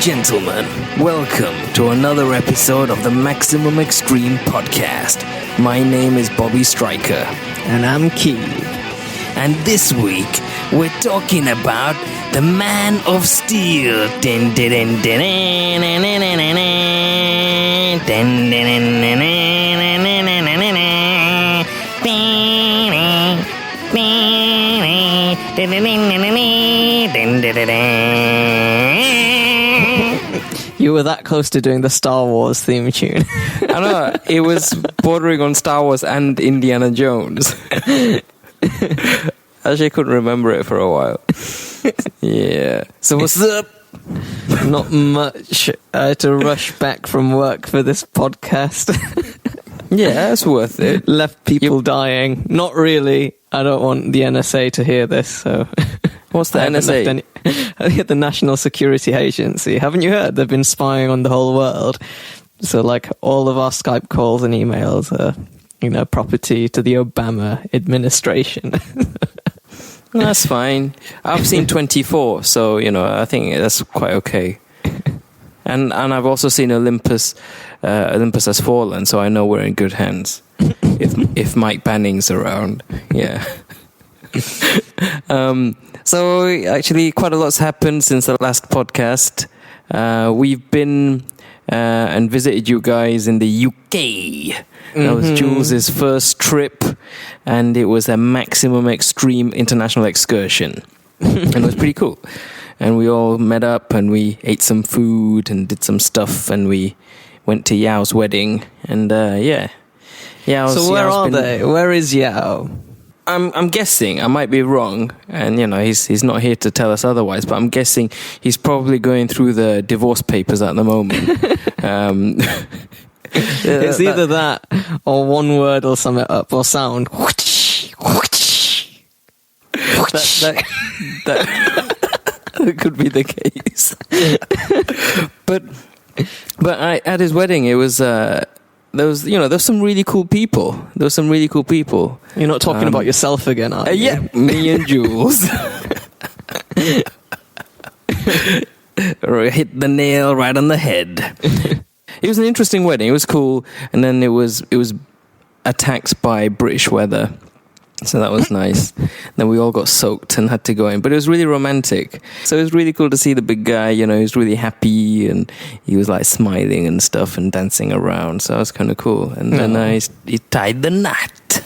gentlemen, welcome to another episode of the Maximum Extreme Podcast. My name is Bobby Stryker. And I'm Keith. And this week, we're talking about the Man of Steel. Din, din, din, din, din, din, din, din, din, din, You were that close to doing the Star Wars theme tune. I know, it was bordering on Star Wars and Indiana Jones. Actually, I couldn't remember it for a while. Yeah. So what's up? Not much. I had to rush back from work for this podcast. Yeah, it's worth it. Left people dying. Not really. I don't want the NSA to hear this, so... What's the NSA? The National Security Agency. Haven't you heard? They've been spying on the whole world. So, like, all of our Skype calls and emails are, property to the Obama administration. That's fine. I've seen 24, so, I think that's quite okay. And I've also seen Olympus Has Fallen, so I know we're in good hands. if Mike Banning's around, yeah. So actually, quite a lot's happened since the last podcast. We've been and visited you guys in the UK. That was Jules's first trip, and it was a Maximum Extreme international excursion, and it was pretty cool. And we all met up, and we ate some food and did some stuff, and we went to Yao's wedding, and yeah. So where are they? Where is Yao? I'm guessing, I might be wrong, and he's not here to tell us otherwise, but I'm guessing he's probably going through the divorce papers at the moment. It's either that or one word will sum it up, or sound. That could be the case. but at his wedding, it was there was some really cool people. You're not talking about yourself again, are you? Yeah, me and Jules. Hit the nail right on the head. It was an interesting wedding. It was cool, and then it was attacked by British weather. So that was nice. Then we all got soaked and had to go in. But it was really romantic. So it was really cool to see the big guy, he was really happy and he was like smiling and stuff and dancing around. So that was kind of cool. And then he tied the knot.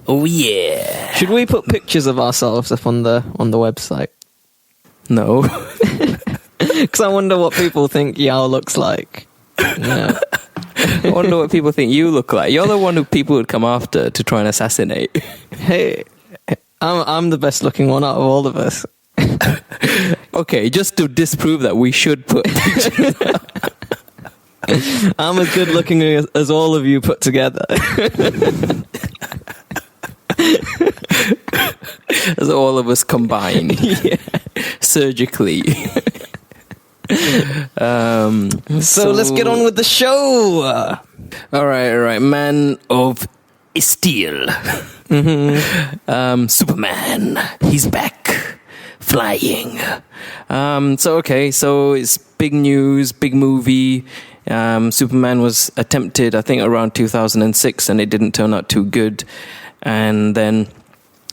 Oh yeah. Should we put pictures of ourselves up on the website? No. Because I wonder what people think Yao looks like. Yeah. I wonder what people think you look like. You're the one who people would come after to try and assassinate. Hey, I'm the best looking one out of all of us. Okay, just to disprove that, we should put pictures up. I'm as good looking as all of you put together. As all of us combined. Yeah. Surgically. So let's get on with the show. All right. Man of Steel. Superman. He's back. Flying. So it's big news, big movie. Superman was attempted, I think, around 2006, and it didn't turn out too good. And then...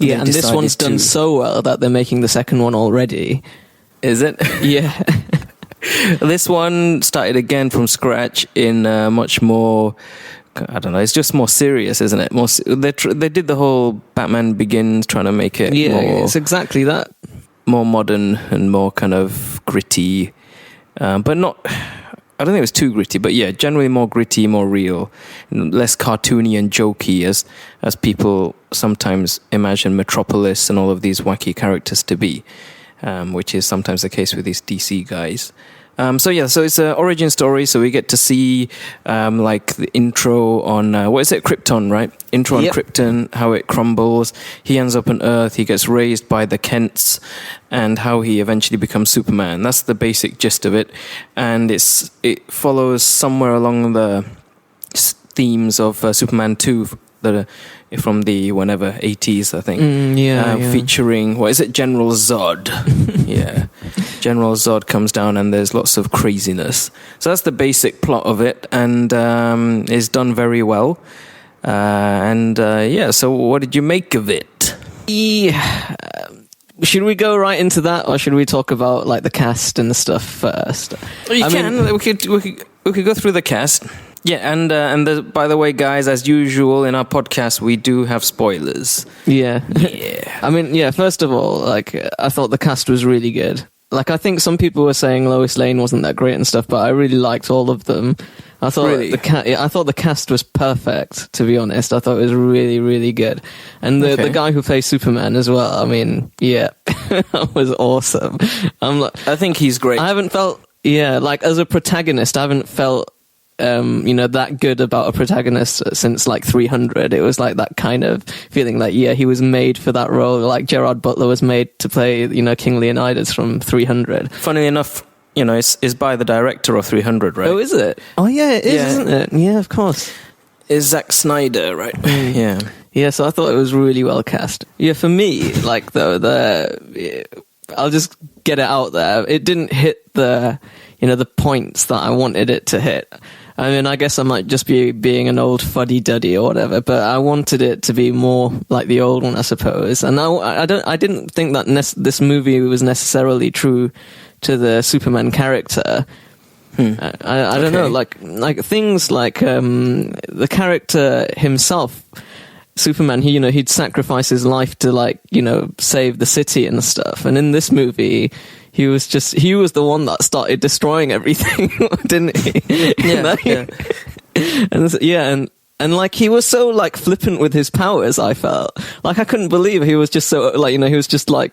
Yeah, and this one's done so well that they're making the second one already. Is it? Yeah. This one started again from scratch in much more, I don't know, it's just more serious, isn't it? They did the whole Batman Begins, trying to make it more... it's exactly that. More modern and more kind of gritty, but not... I don't think it was too gritty, but yeah, generally more gritty, more real, less cartoony and jokey as people sometimes imagine Metropolis and all of these wacky characters to be. Which is sometimes the case with these DC guys. So it's an origin story. So we get to see like the intro on what is it, Krypton, right? Intro on Krypton, how it crumbles. He ends up on Earth. He gets raised by the Kents, and how he eventually becomes Superman. That's the basic gist of it, and it follows somewhere along the themes of Superman 2 that are from the 80s, I think. Yeah. Featuring, what is it, General Zod. Yeah. General Zod comes down and there's lots of craziness. So that's the basic plot of it, and is done very well. So what did you make of it? Yeah. Should we go right into that, or should we talk about like the cast and the stuff first? We could go through the cast. Yeah, and by the way, guys, as usual in our podcast, we do have spoilers. Yeah. Yeah. I mean, yeah, first of all, like, I thought the cast was really good. Like, I think some people were saying Lois Lane wasn't that great and stuff, but I really liked all of them. I thought Really? I thought the cast was perfect, to be honest. I thought it was really, really good. And the guy who plays Superman as well, I mean, yeah, that was awesome. I think he's great. I haven't felt, like, as a protagonist, I haven't felt that good about a protagonist since like 300. It was like that kind of feeling like, he was made for that role. Like Gerard Butler was made to play, King Leonidas from 300. Funnily enough, it's by the director of 300, right? Oh, is it? Oh, yeah, it is, isn't it? Yeah, of course. It's Zack Snyder, right? Yeah. Yeah, so I thought it was really well cast. Yeah, for me, like, though, I'll just get it out there. It didn't hit the points that I wanted it to hit. I mean, I guess I might just be being an old fuddy-duddy or whatever, but I wanted it to be more like the old one, I suppose. And I didn't think that this movie was necessarily true to the Superman character. I don't know, like things like the character himself, Superman, he'd sacrifice his life to save the city and stuff. And in this movie, he was the one that started destroying everything, didn't he? And like he was so like flippant with his powers. I felt like I couldn't believe he was just so like he was just like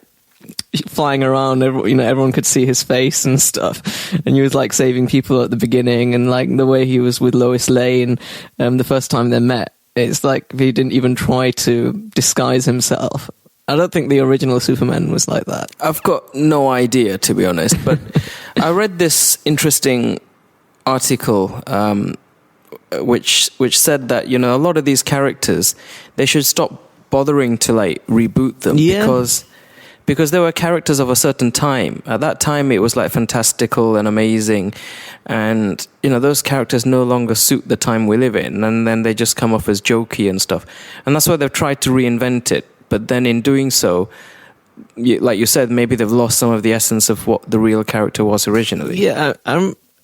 flying around. Everyone could see his face and stuff, and he was like saving people at the beginning, and like the way he was with Lois Lane, the first time they met. It's like he didn't even try to disguise himself. I don't think the original Superman was like that. I've got no idea, to be honest, but I read this interesting article which said that, a lot of these characters, they should stop bothering to like reboot them because they were characters of a certain time. At that time, it was like fantastical and amazing. And, those characters no longer suit the time we live in. And then they just come off as jokey and stuff. And that's why they've tried to reinvent it. But then in doing so, like you said, maybe they've lost some of the essence of what the real character was originally. Yeah,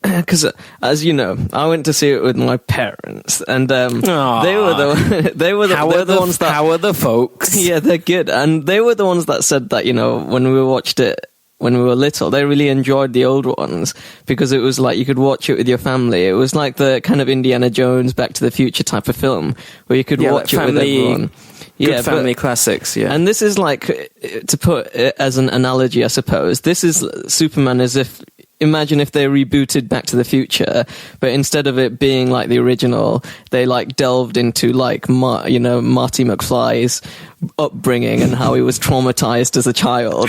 because as you know, I went to see it with my parents, and they were the ones that. How are the folks? Yeah, they're good, and they were the ones that said that when we watched it when we were little, they really enjoyed the old ones because it was like you could watch it with your family. It was like the kind of Indiana Jones, Back to the Future type of film where you could watch it with everyone. Good family classics, yeah. And this is like, to put it as an analogy, I suppose, this is Superman as if, imagine if they rebooted Back to the Future, but instead of it being like the original, they like delved into like, Marty McFly's upbringing and how he was traumatized as a child.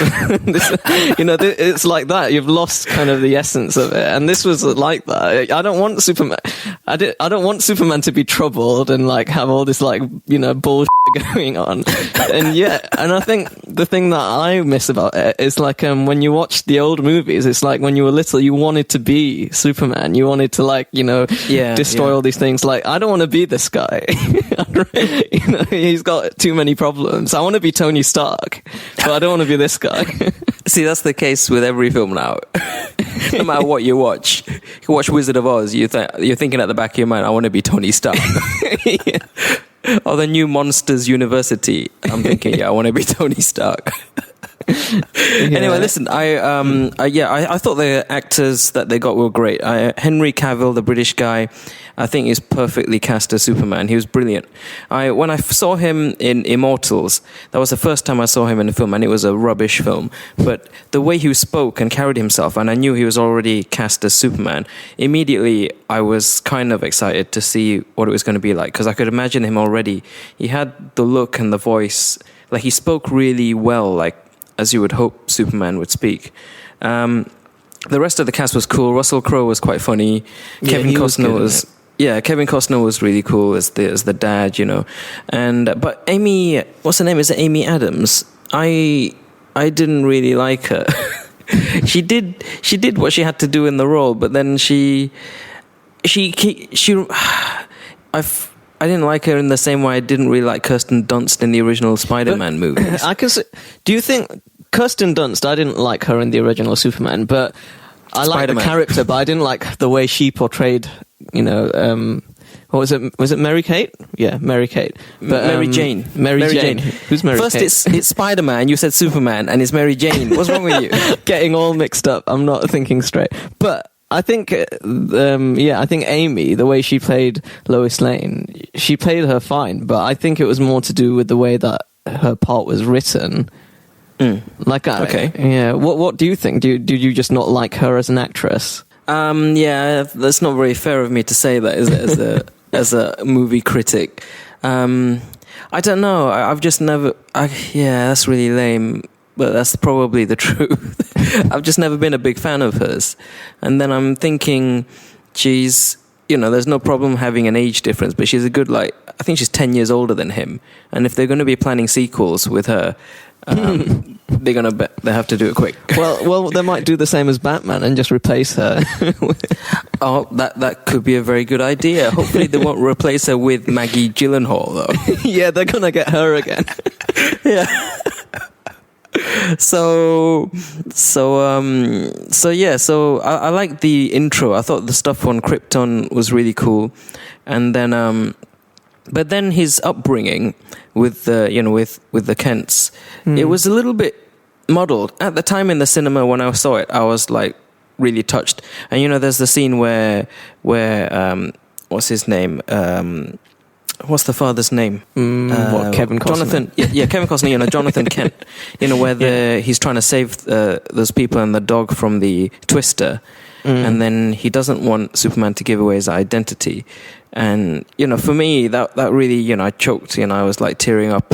It's like that. You've lost kind of the essence of it. And this was like that. I don't want Superman. I don't want Superman to be troubled and like have all this like, bullshit going on. And I think the thing that I miss about it is like, when you watch the old movies, it's like when you were little, you wanted to be Superman. You wanted to like, destroy all these things. Like, I don't want to be this guy. He's got too many problems. I want to be Tony Stark, but I don't want to be this guy. See, that's the case with every film now. No matter what you watch Wizard of Oz, you're thinking at the back of your mind, I want to be Tony Stark. Yeah. Or the new Monsters University, I'm thinking, I want to be Tony Stark. Anyway, listen, I thought the actors that they got were great. Henry Cavill, the British guy, I think is perfectly cast as Superman. He was brilliant. When I saw him in Immortals, that was the first time I saw him in a film, and it was a rubbish film. But the way he spoke and carried himself, and I knew he was already cast as Superman, immediately I was kind of excited to see what it was going to be like, because I could imagine him already. He had the look and the voice. Like, he spoke really well, like, as you would hope Superman would speak. The rest of the cast was cool. Russell Crowe was quite funny. Kevin Costner was Kevin Costner was really cool as the dad, but Amy, what's her name? Is it Amy Adams? I didn't really like her. she did what she had to do in the role, but then I didn't like her in the same way I didn't really like Kirsten Dunst in the original Spider-Man movies. Do you think Kirsten Dunst? I didn't like her in the original Superman, but I liked the character. But I didn't like the way she portrayed. What was it? Was it Mary Kate? Yeah, Mary Kate. But, Mary Jane. Mary Jane. Who's Mary First, Kate? it's Spider-Man. You said Superman, and it's Mary Jane. What's wrong with you? Getting all mixed up. I'm not thinking straight. But I think, I think Amy, the way she played Lois Lane, she played her fine. But I think it was more to do with the way that her part was written. Okay. Yeah. What do you think? Did you just not like her as an actress? Yeah, that's not very fair of me to say that, is it, as a movie critic. I don't know. I've just never. That's really lame, but that's probably the truth. I've just never been a big fan of hers. And then I'm thinking, there's no problem having an age difference, but she's I think she's 10 years older than him. And if they're going to be planning sequels with her, they have to do it quick. Well, they might do the same as Batman and just replace her. Oh, that could be a very good idea. Hopefully they won't replace her with Maggie Gyllenhaal, though. Yeah, they're gonna get her again. Yeah. So I like the intro. I thought the stuff on Krypton was really cool, and then but then his upbringing with the Kents, it was a little bit muddled at the time in the cinema. When I saw it, I was like really touched. And there's the scene where what's his name? What's the father's name? Kevin Costner. Jonathan. Yeah, Kevin Costner. Jonathan Kent. Where he's trying to save those people and the dog from the Twister, and then he doesn't want Superman to give away his identity. And for me, that really, I choked. I was like tearing up,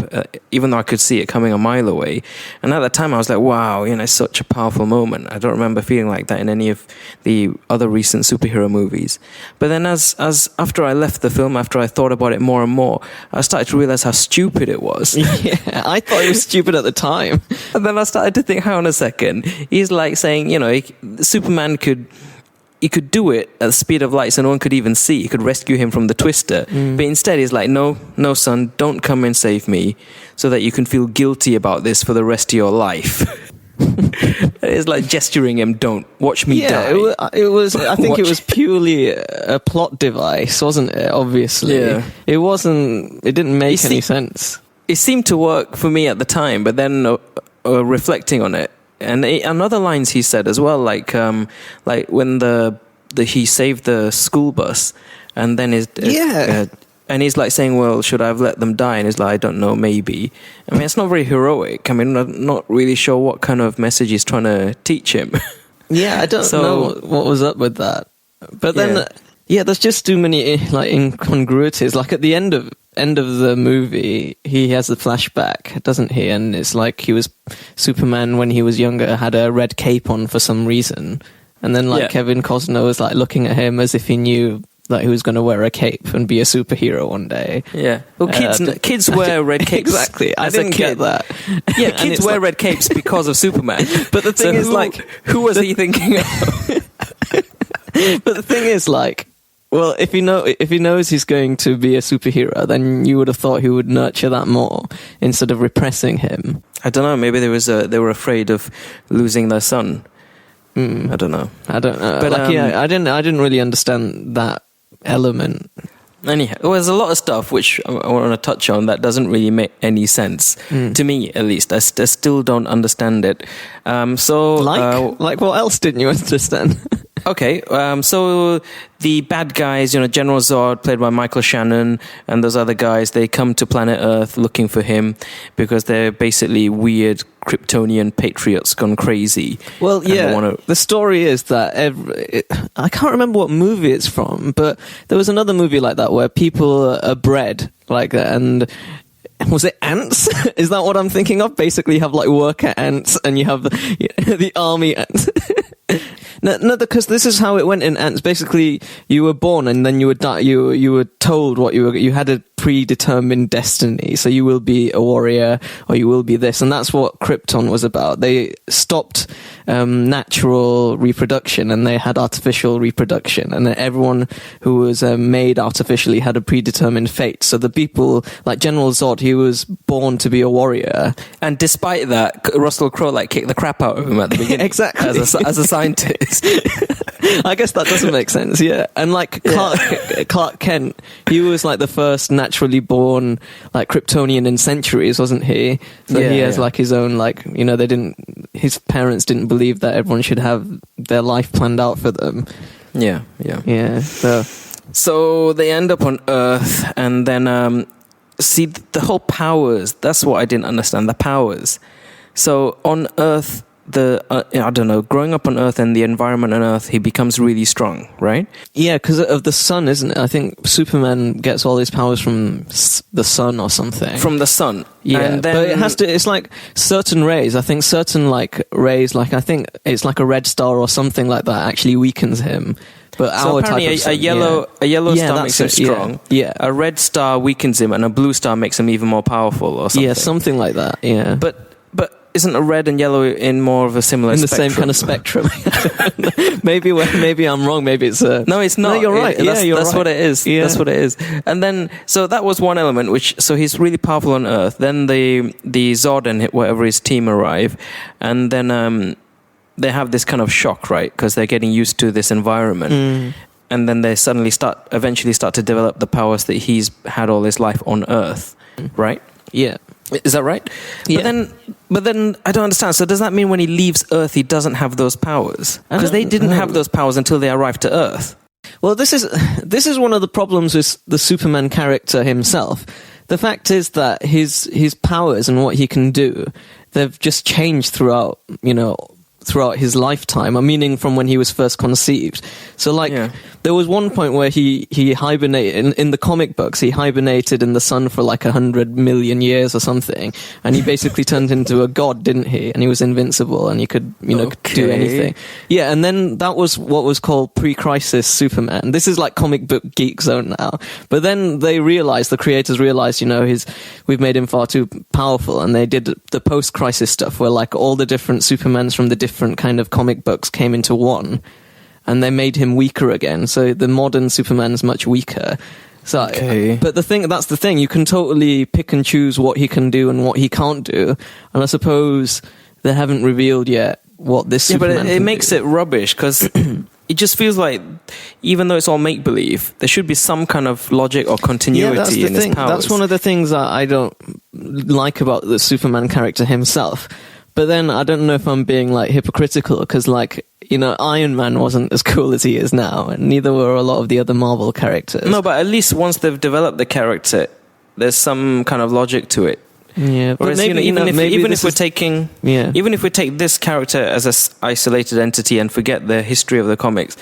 even though I could see it coming a mile away. And at that time, I was like, wow, it's such a powerful moment. I don't remember feeling like that in any of the other recent superhero movies. But then, as after I left the film, after I thought about it more and more, I started to realize how stupid it was. Yeah, I thought it was stupid at the time. And then I started to think, hang on a second. He's like saying, Superman could do it at the speed of light so no one could even see. He could rescue him from the Twister. But instead he's like, no, son, don't come and save me so that you can feel guilty about this for the rest of your life. It's like gesturing him, don't. Watch me die. It was. I think it was purely a plot device, wasn't it? Obviously. Yeah. It wasn't. It didn't make any sense. It seemed to work for me at the time, but then reflecting on it, and other lines he said as well, like when he saved the school bus, and then and he's like saying, well, should I have let them die? And he's like, I don't know, maybe. I mean, it's not very heroic. I mean, I'm not really sure what kind of message he's trying to teach him. Yeah, I don't know what was up with that. But then, there's just too many incongruities. Like at the end of the movie, he has the flashback, doesn't he? And it's like Superman when he was younger had a red cape on for some reason, and then Kevin Costner was like looking at him as if he knew that he was going to wear a cape and be a superhero one day. Yeah. Well, kids wear red capes. Exactly. I didn't get that. Yeah, kids wear red capes because of Superman. But the thing is, who was he thinking of? But the thing is, well, if he knows he's going to be a superhero, then you would have thought he would nurture that more instead of repressing him. I don't know. Maybe they were afraid of losing their son. I don't know. But I didn't really understand that element. Anyhow, there's a lot of stuff which I want to touch on that doesn't really make any sense to me, at least. I still don't understand it. Like what else didn't you understand? Okay, so the bad guys, General Zod, played by Michael Shannon, and those other guys, they come to planet Earth looking for him because they're basically weird Kryptonian patriots gone crazy. Well, the story is that I can't remember what movie it's from, but there was another movie like that where people are bred like that, and was it ants? Is that what I'm thinking of? Basically, you have worker ants, and you have the army ants. No, because this is how it went in Ants. Basically, you were born and then you would die. You were told what you had a predetermined destiny. So you will be a warrior or you will be this. And that's what Krypton was about. They stopped natural reproduction and they had artificial reproduction. And then everyone who was made artificially had a predetermined fate. So the people, like General Zod, he was born to be a warrior. And despite that, Russell Crowe like kicked the crap out of him at the beginning. Exactly. As a scientist. I guess that doesn't make sense, yeah. And like Clark Kent, he was like the first naturally born like Kryptonian in centuries, wasn't he? So he has like his own like, you know, his parents didn't believe that everyone should have their life planned out for them. Yeah. So they end up on Earth and then see the whole powers. That's what I didn't understand, the powers. So on Earth, I don't know, growing up on Earth and the environment on Earth, he becomes really strong, right? Yeah, because of the sun, isn't it? I think Superman gets all his powers from the sun or something. From the sun. Yeah, and then, but it has to, it's like certain rays. I think certain like rays, like I think it's like a red star or something like that actually weakens him. But so our apparently type of sun, a yellow star makes him strong. Yeah. A red star weakens him and a blue star makes him even more powerful or something. Yeah, something like that, yeah. But isn't a red and yellow in more of a similar in the spectrum? same kind of spectrum? maybe I'm wrong. Maybe it's no, it's not. No, you're right. That's what it is. Yeah. That's what it is. And then, so that was one element. So he's really powerful on Earth. Then the Zod and whatever his team arrive, and then they have this kind of shock, right? Because they're getting used to this environment, and then they eventually start to develop the powers that he's had all his life on Earth, right? Yeah. Is that right? Yeah. But then I don't understand. So does that mean when he leaves Earth, he doesn't have those powers? Because they didn't have those powers until they arrived to Earth. Well, this is one of the problems with the Superman character himself. The fact is that his powers and what he can do, they've just changed throughout his lifetime. I'm meaning from when he was first conceived. So there was one point where he hibernated in the comic books. He hibernated in the sun for like 100 million years or something, and he basically turned into a god, didn't he? And he was invincible, and he could do anything. Yeah, and then that was what was called pre-crisis Superman. This is like comic book geek zone now. But then the creators realized, we've made him far too powerful, and they did the post-crisis stuff where like all the different Supermans from the different kind of comic books came into one. And they made him weaker again. So the modern Superman's much weaker. So, but that's the thing. You can totally pick and choose what he can do and what he can't do. And I suppose they haven't revealed yet what this Superman can do. But it makes it rubbish because it just feels like, even though it's all make-believe, there should be some kind of logic or continuity in his powers. That's one of the things that I don't like about the Superman character himself. But then I don't know if I'm being like hypocritical because Iron Man wasn't as cool as he is now, and neither were a lot of the other Marvel characters. No, but at least once they've developed the character, there's some kind of logic to it. Yeah, but whereas, maybe, even if we take this character as an isolated entity and forget the history of the comics,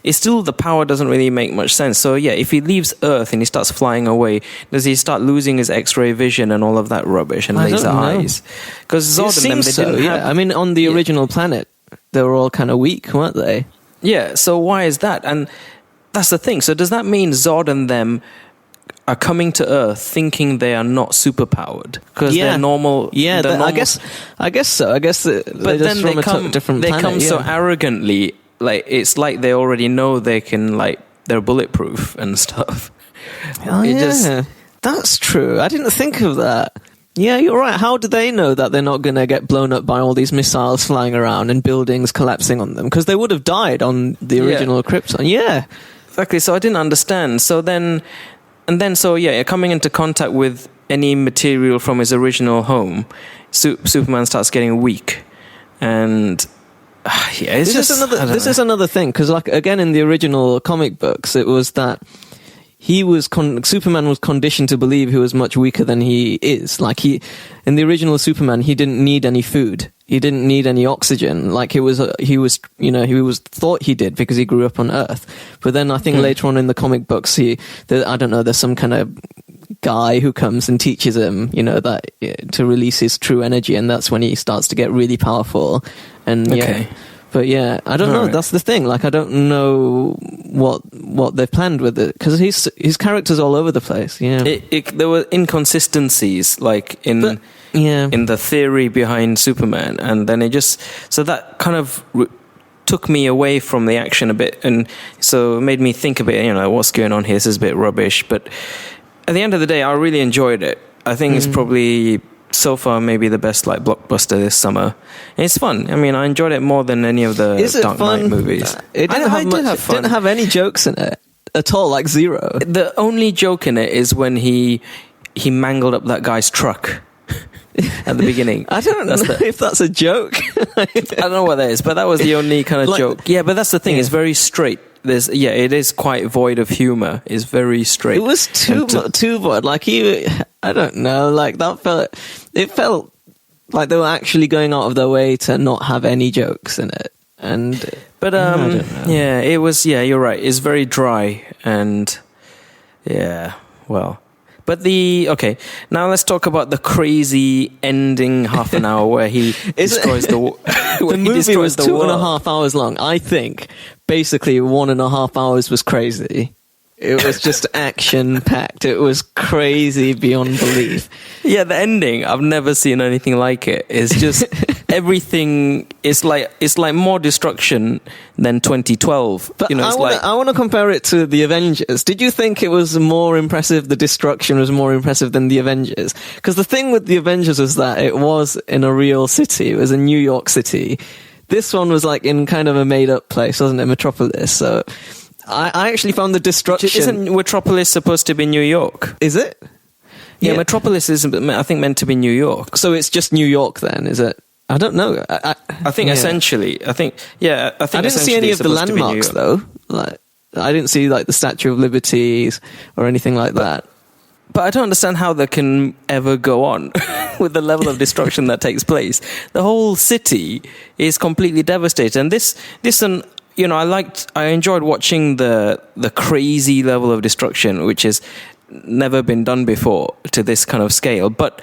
it's still, the power doesn't really make much sense. So yeah, if he leaves Earth and he starts flying away, does he start losing his X-ray vision and all of that rubbish and laser eyes? Because Zod and them, they didn't have. I mean, on the original planet, they were all kind of weak, weren't they? Yeah. So why is that? And that's the thing. So does that mean Zod and them are coming to Earth thinking they are not superpowered because they're normal? Yeah, I guess so. I guess but then they come different planet, come so arrogantly, like it's like they already know they can, like they're bulletproof and stuff. Oh, that's true. I didn't think of that. Yeah, you're right. How do they know that they're not going to get blown up by all these missiles flying around and buildings collapsing on them? Because they would have died on the original Krypton. Yeah, exactly. So I didn't understand. So then. Coming into contact with any material from his original home, Superman starts getting weak, and this is another thing because, like, again, in the original comic books, it was that Superman was conditioned to believe he was much weaker than he is. Like in the original Superman, he didn't need any food. He didn't need any oxygen. Like he was thought he did because he grew up on Earth. But then I think later on in the comic books, there's some kind of guy who comes and teaches him, to release his true energy, and that's when he starts to get really powerful. And But yeah, I don't know. Right. That's the thing. Like, I don't know what they've planned with it, because his character's all over the place. Yeah, There were inconsistencies, like in the theory behind Superman, and then so that kind of took me away from the action a bit, and so it made me think a bit. What's going on here? This is a bit rubbish. But at the end of the day, I really enjoyed it. I think it's probably, so far, maybe the best like blockbuster this summer. And it's fun. I mean, I enjoyed it more than any of the Dark Knight movies. It didn't have fun. It didn't have any jokes in it at all, like zero. The only joke in it is when he mangled up that guy's truck at the beginning. I don't know if that's a joke. I don't know what that is, but that was the only kind of joke. Yeah, but that's the thing. It's very straight. It is quite void of humor. It's very straight. It was too void. Like, I don't know. Like, it felt like they were actually going out of their way to not have any jokes in it. But I don't know. Yeah, it was. Yeah, you're right. It's very dry, and well. But okay, now let's talk about the crazy ending half an hour where he destroys the the movie was 2.5 hours long. I think basically 1.5 hours was crazy. It was just action-packed. It was crazy beyond belief. Yeah, the ending, I've never seen anything like it. It's just everything. It's like more destruction than 2012. But I want to compare it to the Avengers. Did you think it was more impressive? The destruction was more impressive than the Avengers? Because the thing with the Avengers was that it was in a real city. It was in New York City. This one was like in kind of a made-up place, wasn't it? Metropolis. So I actually found the destruction. Isn't Metropolis supposed to be New York? Is it? Yeah, Metropolis is, I think, meant to be New York. So it's just New York then, is it? I don't know. I think essentially. I think I didn't see any of the landmarks though. Like, I didn't see like the Statue of Liberties or anything like that. But I don't understand how that can ever go on with the level of destruction that takes place. The whole city is completely devastated, and this I enjoyed watching the crazy level of destruction, which has never been done before to this kind of scale. But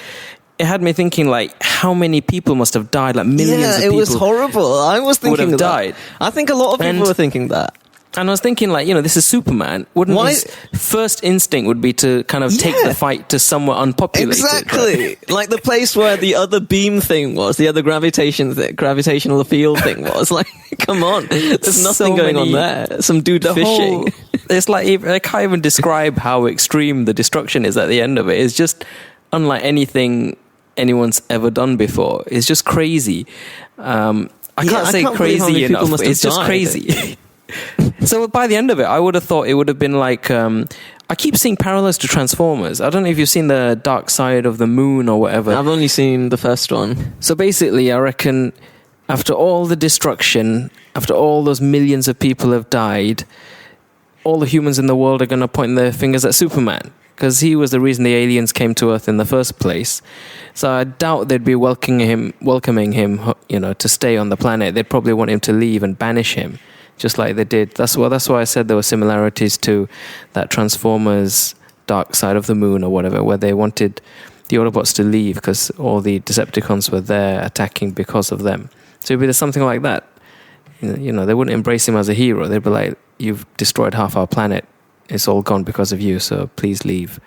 it had me thinking, like, how many people must have died? Like, millions of people. It was horrible. I was thinking would have died. I think a lot of people were thinking that. And I was thinking, like, this is Superman. His first instinct would be to kind of take the fight to somewhere unpopulated? Exactly. Right? Like the place where the other beam thing was, the other gravitational field thing was. Like, come on. There's nothing going on there. Some dude fishing. It's like, I can't even describe how extreme the destruction is at the end of it. It's just unlike anything anyone's ever done before. It's just crazy. I can't say crazy enough, but it's just crazy. So by the end of it, I would have thought it would have been like, I keep seeing parallels to Transformers. I don't know if you've seen the Dark Side of the Moon or whatever. I've only seen the first one. So basically, I reckon after all the destruction, after all those millions of people have died, all the humans in the world are going to point their fingers at Superman, because he was the reason the aliens came to Earth in the first place. So I doubt they'd be welcoming him, to stay on the planet. They'd probably want him to leave and banish him, just like they did. That's why I said there were similarities to that Transformers Dark Side of the Moon or whatever, where they wanted the Autobots to leave because all the Decepticons were there attacking because of them. So it'd be something like that. They wouldn't embrace him as a hero. They'd be like, you've destroyed half our planet. It's all gone because of you, so please leave.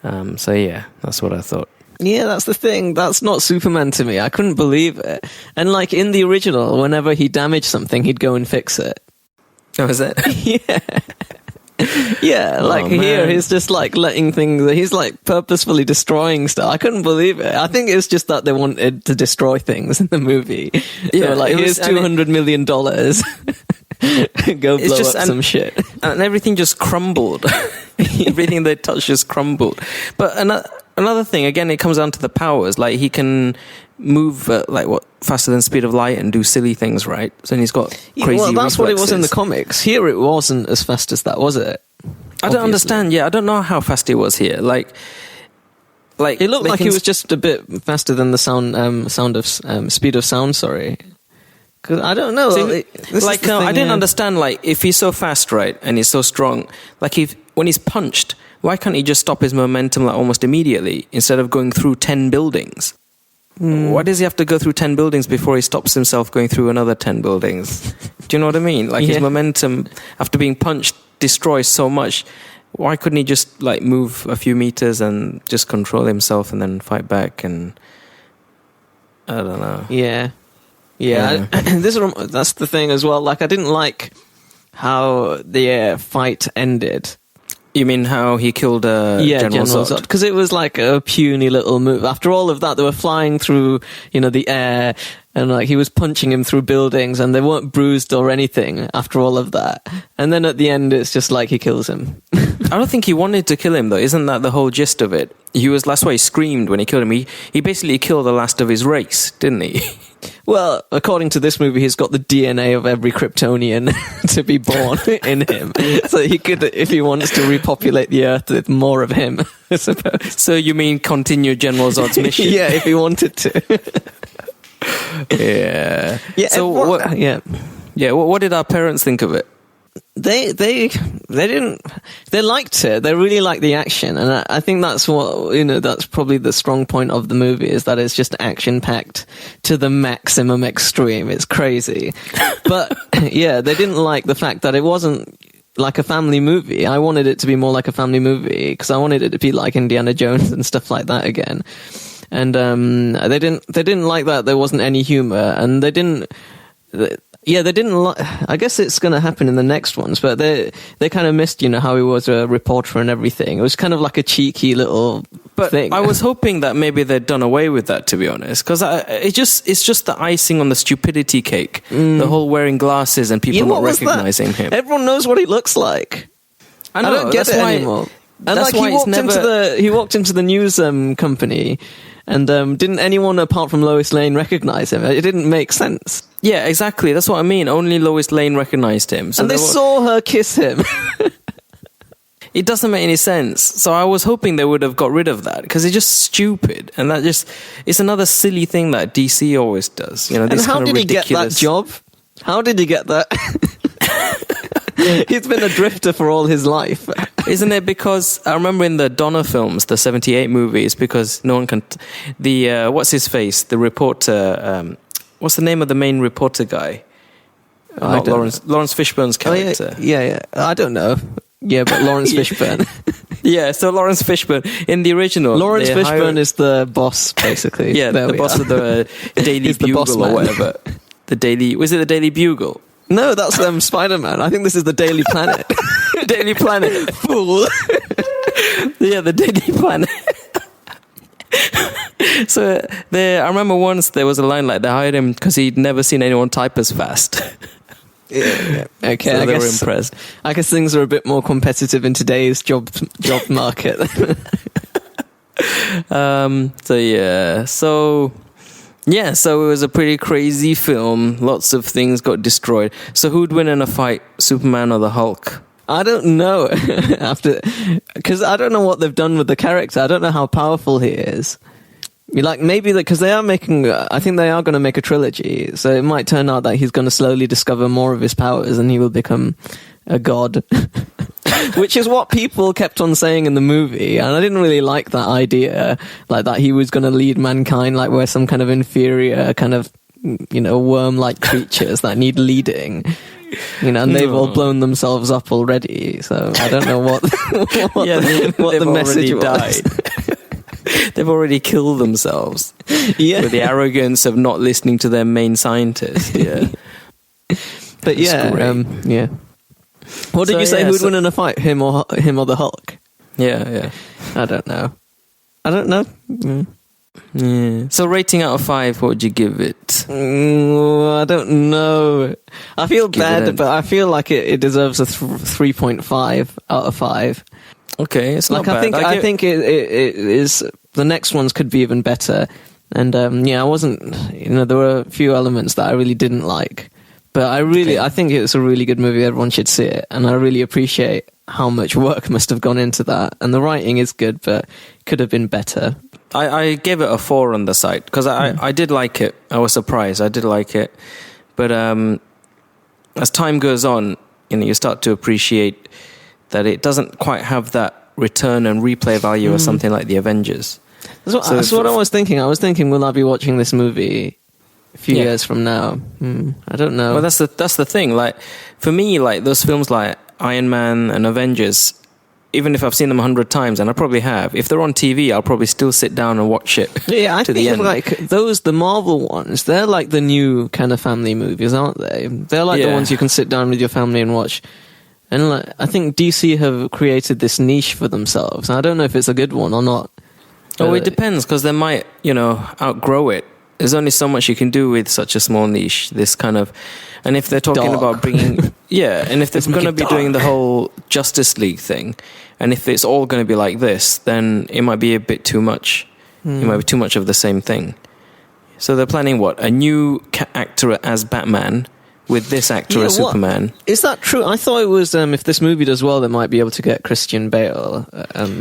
So yeah, that's what I thought. Yeah, that's the thing. That's not Superman to me. I couldn't believe it. And like in the original, whenever he damaged something, he'd go and fix it. Oh, is it? Yeah. Yeah, like here, he's just like letting things, he's like purposefully destroying stuff. I couldn't believe it. I think it's just that they wanted to destroy things in the movie. Yeah, like, here's $200 million. Go blow up some shit. And everything just crumbled. Everything they touched just crumbled. But another thing, again, it comes down to the powers. Like, he can move faster than speed of light and do silly things, right? So he's got crazy Well, that's reflexes. what it was in the comics. Here it wasn't as fast as that, was it? I don't understand. Yeah, I don't know how fast it was here. Like it looked like it was just a bit faster than the speed of sound. Sorry, because I don't know. I didn't understand. Like, if he's so fast, right, and he's so strong, like when he's punched, why can't he just stop his momentum like almost immediately instead of going through 10 buildings? Why does he have to go through 10 buildings before he stops himself going through another 10 buildings? Do you know what I mean? Like his momentum, after being punched, destroys so much. Why couldn't he just like move a few meters and just control himself and then fight back? And I don't know. Yeah. That's the thing as well. Like, I didn't like how the fight ended. You mean how he killed General Zod? Because it was like a puny little move. After all of that, they were flying through, the air, and like he was punching him through buildings, and they weren't bruised or anything after all of that. And then at the end, it's just like he kills him. I don't think he wanted to kill him, though. Isn't that the whole gist of it? That's why he screamed when he killed him. He basically killed the last of his race, didn't he? Well, according to this movie, he's got the DNA of every Kryptonian to be born in him. So he could, if he wants to repopulate the Earth with more of him, I suppose. So you mean continue General Zod's mission? Yeah, if he wanted to. Yeah. So what? Yeah. Yeah. What did our parents think of it? They didn't. They liked it. They really liked the action, and I think that's what that's probably the strong point of the movie, is that it's just action packed to the maximum extreme. It's crazy, but yeah, they didn't like the fact that it wasn't like a family movie. I wanted it to be more like a family movie because I wanted it to be like Indiana Jones and stuff like that again. And they didn't like that there wasn't any humor, and they didn't. Yeah, they didn't like. I guess it's going to happen in the next ones, but they kind of missed, how he was a reporter and everything. It was kind of like a cheeky little thing. I was hoping that maybe they'd done away with that, to be honest, because it's just the icing on the stupidity cake. The whole wearing glasses and people not recognizing him. Everyone knows what he looks like. I don't get it anymore. And that's why he walked into the news company. And didn't anyone apart from Lois Lane recognize him? It didn't make sense. Yeah, exactly. That's what I mean. Only Lois Lane recognized him. So and they saw her kiss him. It doesn't make any sense. So I was hoping they would have got rid of that, because it's just stupid. And it's another silly thing that DC always does. And how did he get that job? How did he get that? He's been a drifter for all his life. Isn't it because I remember in the Donner films, the 78 movies, because no one can... what's his face? The reporter... what's the name of the main reporter guy? Not Lawrence Fishburne's character. Oh, yeah. I don't know. Yeah, but Lawrence Fishburne. Yeah, so Lawrence Fishburne in the original. Lawrence Fishburne is the boss, basically. Yeah, the boss of the Daily Bugle or whatever. Was it the Daily Bugle? No, that's Spider-Man. I think this is the Daily Planet. Daily Planet. Fool. Yeah, the Daily Planet. So I remember once there was a line like they hired him because he'd never seen anyone type as fast. Yeah. Okay, so they were impressed. I guess things are a bit more competitive in today's job market. So it was a pretty crazy film. Lots of things got destroyed. So who'd win in a fight, Superman or the Hulk? I don't know. Because I don't know what they've done with the character. I don't know how powerful he is. Maybe because they are making. I think they are going to make a trilogy. So it might turn out that he's going to slowly discover more of his powers, and he will become a god. Which is what people kept on saying in the movie, and I didn't really like that idea, like that he was going to lead mankind, like we're some kind of inferior kind of, worm-like creatures that need leading, and they've all blown themselves up already. So I don't know what the message was. Died. They've already killed themselves. Yeah, with the arrogance of not listening to their main scientist. Yeah, but yeah. What did you say? Who'd win in a fight, him or the Hulk? Yeah. I don't know. Yeah. So rating out of 5, what would you give it? I don't know. I feel bad, but I feel like it deserves a 3.5 out of 5. Okay, it's not bad. I think it is. The next ones could be even better. And I wasn't. There were a few elements that I really didn't like. But I think it's a really good movie. Everyone should see it. And I really appreciate how much work must have gone into that. And the writing is good, but could have been better. I gave it a 4 on the site because I did like it. I was surprised. I did like it. But as time goes on, you start to appreciate that it doesn't quite have that return and replay value as something like The Avengers. That's what I was thinking. I was thinking, will I be watching this movie a few years from now? I don't know. Well, that's the thing. Like, for me, like those films like Iron Man and Avengers, even if I've seen them 100 times, and I probably have, if they're on TV, I'll probably still sit down and watch it. Yeah, I to think the end. like the Marvel ones, they're like the new kind of family movies, aren't they? They're like the ones you can sit down with your family and watch. And like, I think DC have created this niche for themselves. I don't know if it's a good one or not. Oh, it depends, because they might, outgrow it. There's only so much you can do with such a small niche. This kind of, and if they're talking about bringing, and if they're going to be doing the whole Justice League thing, and if it's all going to be like this, then it might be a bit too much. It might be too much of the same thing. So they're planning what? A new actor as Batman with this actor as Superman. Is that true? I thought it was, if this movie does well, they might be able to get Christian Bale.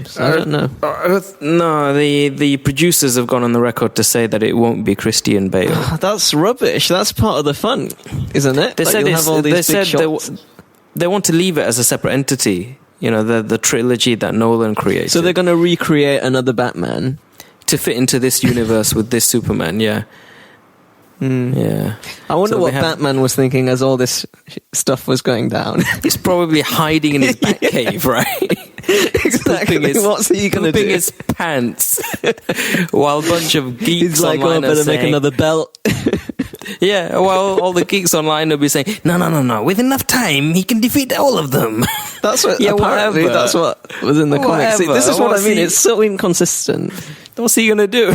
So I don't know. No, the producers have gone on the record to say that it won't be Christian Bale. That's rubbish. That's part of the fun, isn't it? They said, they want to leave it as a separate entity. The trilogy that Nolan created. So they're going to recreate another Batman to fit into this universe with this Superman, yeah. Yeah. I wonder what Batman was thinking as all this stuff was going down. He's probably hiding in his bat cave, right? Exactly. What's he going to do? Pooping his pants while a bunch of geeks He's like, online better make another belt. Yeah, well, all the geeks online will be saying, no, with enough time, he can defeat all of them. That's what, apparently, whatever. That's what was in the comics. See, this is what I mean. It's so inconsistent. What's he going to do?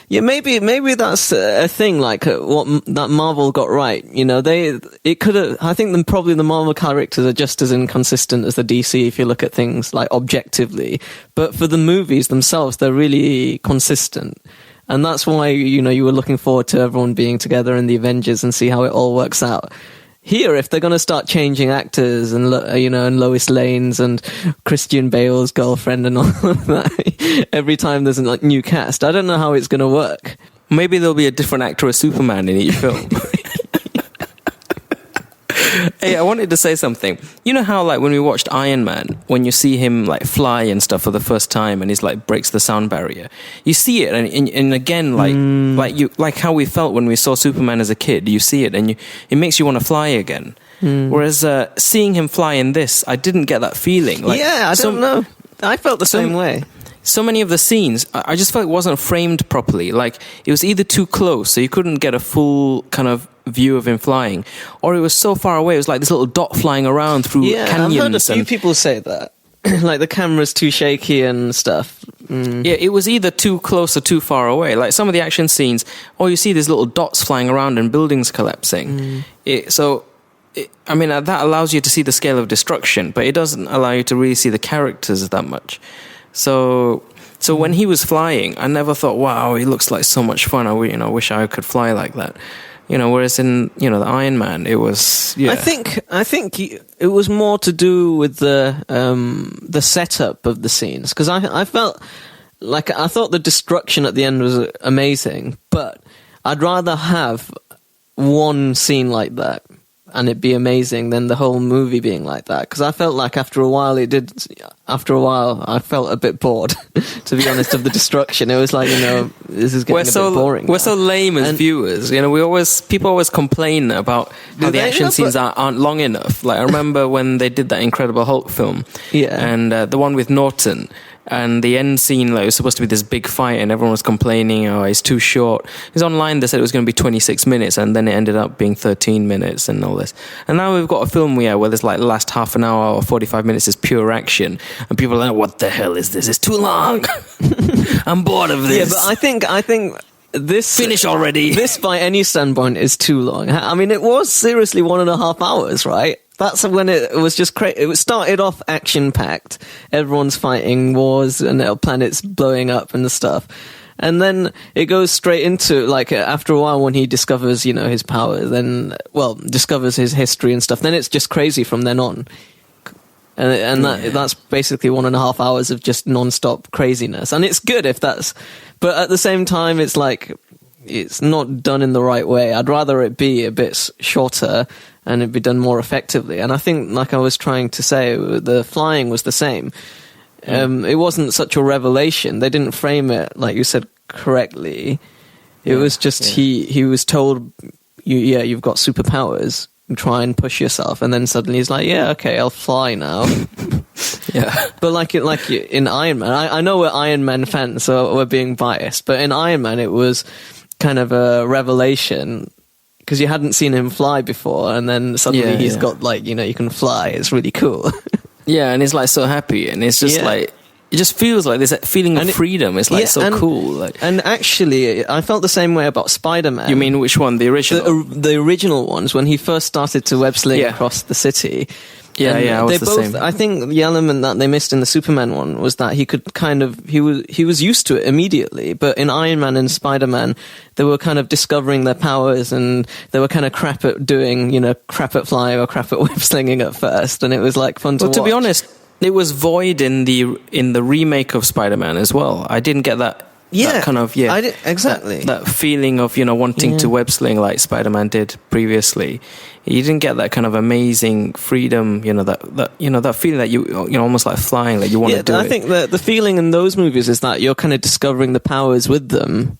Yeah, maybe that's a thing, like what that Marvel got right. It could have. I think probably the Marvel characters are just as inconsistent as the DC if you look at things like objectively. But for the movies themselves, they're really consistent, and that's why you were looking forward to everyone being together in the Avengers and see how it all works out. Here, if they're going to start changing actors and and Lois Lane's and Christian Bale's girlfriend and all of that, every time there's a new cast, I don't know how it's going to work. Maybe there'll be a different actor as Superman in each film. Hey, I wanted to say something. You know how, like, when we watched Iron Man, when you see him, like, fly and stuff for the first time and he's, like, breaks the sound barrier, you see it, and again, like how we felt when we saw Superman as a kid, you see it, and it makes you want to fly again. Whereas seeing him fly in this, I didn't get that feeling. Like, I don't know. I felt the same way. So many of the scenes, I just felt it wasn't framed properly. Like, it was either too close, so you couldn't get a full kind of view of him flying, or it was so far away, it was like this little dot flying around through canyons. I've heard a few people say that. Like, the camera's too shaky and stuff. Yeah, it was either too close or too far away. Like, some of the action scenes, you see these little dots flying around and buildings collapsing. That allows you to see the scale of destruction, but it doesn't allow you to really see the characters that much. So when he was flying, I never thought, wow, he looks like so much fun. I wish I could fly like that. Whereas in, the Iron Man, it was, yeah. I think it was more to do with the setup of the scenes. Because I felt like, I thought the destruction at the end was amazing, but I'd rather have one scene like that and it be amazing than the whole movie being like that. Because I felt like after a while I felt a bit bored, to be honest, of the destruction. It was like, this is getting a bit boring. We're so lame as viewers. People always complain about how the action scenes aren't long enough. Like, I remember when they did that Incredible Hulk film, and the one with Norton. And the end scene, it was supposed to be this big fight, and everyone was complaining, it's too short. Because online they said it was going to be 26 minutes, and then it ended up being 13 minutes and all this. And now we've got a film where there's like the last half an hour or 45 minutes is pure action, and people are like, what the hell is this? It's too long. I'm bored of this. Yeah, but I think this... Finish already. This, by any standpoint, is too long. I mean, it was seriously 1.5 hours, right? That's when it was just crazy. It started off action-packed. Everyone's fighting wars and planets blowing up and stuff. And then it goes straight into, like, after a while when he discovers, his power, discovers his history and stuff, then it's just crazy from then on. And that's basically 1.5 hours of just non-stop craziness. And it's good if that's... But at the same time, it's like... It's not done in the right way. I'd rather it be a bit shorter and it'd be done more effectively. And I think, like I was trying to say, the flying was the same. it wasn't such a revelation. They didn't frame it, like you said, correctly. It was just he was told, you've got superpowers, try and push yourself, and then suddenly he's like, yeah, okay, I'll fly now. Yeah. But like in Iron Man, I know we're Iron Man fans, so we're being biased, but in Iron Man it was kind of a revelation, because you hadn't seen him fly before, and then suddenly he's got, like, you can fly. It's really cool. Yeah, and he's like so happy, and it's just like, it just feels like there's that feeling of freedom. It's like so cool. Like, and actually, I felt the same way about Spider-Man. You mean which one? The original? The original ones, when he first started to web sling across the city. I was the same. I think the element that they missed in the Superman one was that he could kind of, he was used to it immediately, but in Iron Man and Spider-Man, they were kind of discovering their powers, and they were kind of crap at doing, crap at flying or crap at web slinging at first, and it was like fun to watch. To be honest, it was void in the remake of Spider-Man as well. I didn't get that. That kind of exactly that feeling of wanting to web sling like Spider-Man did previously. You didn't get that kind of amazing freedom, that feeling that you almost like flying, like you want to do it. I think that the feeling in those movies is that you're kind of discovering the powers with them,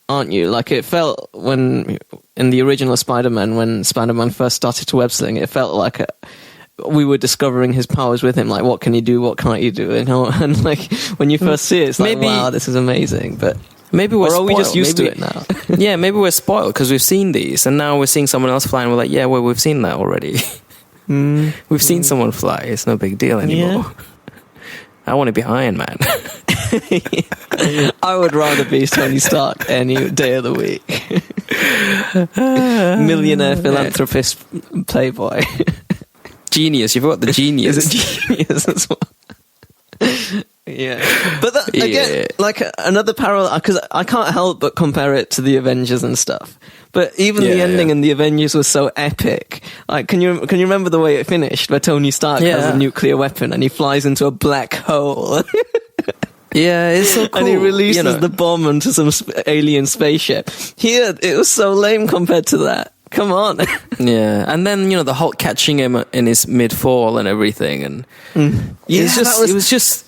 aren't you? Like, it felt when in the original Spider-Man, when Spider-Man first started to web sling, it felt like we were discovering his powers with him. Like, what can you do? What can't you do? And like, when you first see it, it's like, wow, this is amazing. But maybe we're spoiled. Are we just used to it now? Yeah, maybe we're spoiled because we've seen these, and now we're seeing someone else fly, and we're like, yeah, well, we've seen that already. We've seen someone fly. It's no big deal anymore. Yeah. I want to be Iron Man. I would rather be Tony Stark any day of the week. Millionaire, philanthropist, playboy. Genius. You forgot the genius. Is it genius as well? Yeah. But that, again, like another parallel, because I can't help but compare it to the Avengers and stuff. But even the ending in the Avengers was so epic. Like, can you remember the way it finished, where Tony Stark has a nuclear weapon and he flies into a black hole? Yeah, it's so cool. And he releases the bomb onto some alien spaceship. Here, it was so lame compared to that. Come on. Yeah, and then the Hulk catching him in his mid-fall and everything, and it was just